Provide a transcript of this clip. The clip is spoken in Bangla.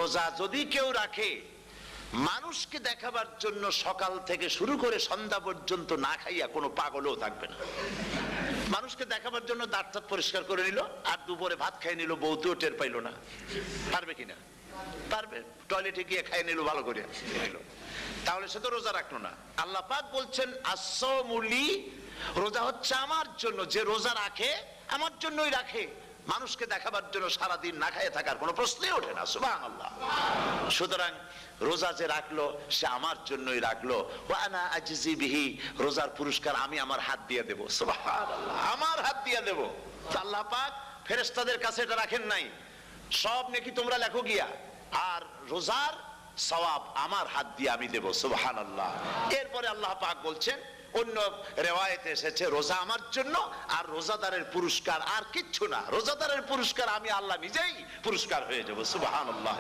রোজা যদি কেউ রাখে মানুষকে দেখাবার জন্য সকাল থেকে শুরু করে সন্ধ্যা পর্যন্ত না খাইয়া কোনো পাগলও থাকবে না। মানুষকে দেখাবার জন্য দাঁত টাত পরিষ্কার করে নিল আর দুপুরে ভাত খাই নিল, বউতেও টের পাইল না। পারবে কিনা? পারবে। টয়লেটে গিয়ে খাই নিল, ভালো করে নিল, তাহলে সে তো রোজা রাখলো না। আল্লাহ পাক বলছেন আস-সাওমু লি, রোজা হচ্ছে আমার জন্য। যে রোজা রাখে আমার জন্যই রাখে, মানুষকে দেখাবার জন্য সারাদিন না খাইয়ে থাকার কোনো প্রশ্নই ওঠে না। সুবহানাল্লাহ। সুতরাং রোজা যে রাখলো সে আমার জন্যই রাখলো। ওয়া আনা আজজি বিহি, রোজার পুরস্কার আমি আমার হাত দিয়ে দেব। সুবহানাল্লাহ, আমার হাত দিয়ে দেব। আল্লাহ পাক ফেরেশতাদের কাছে এটা রাখেন নাই, সব নেকি তোমরা লেখো গিয়া, আর রোজার সওয়াব আমার হাত দিয়ে আমি দেব। সুবহানাল্লাহ। এরপরে আল্লাহ পাক বলছেন, অন্য রিওয়ায়াতে এসেছে রোজা আমার জন্য আর রোজাদারের পুরস্কার আর কিচ্ছু না, রোজাদারের পুরস্কার আমি আল্লাহ নিজেই পুরস্কার হয়ে যাব। সুবহানাল্লাহ।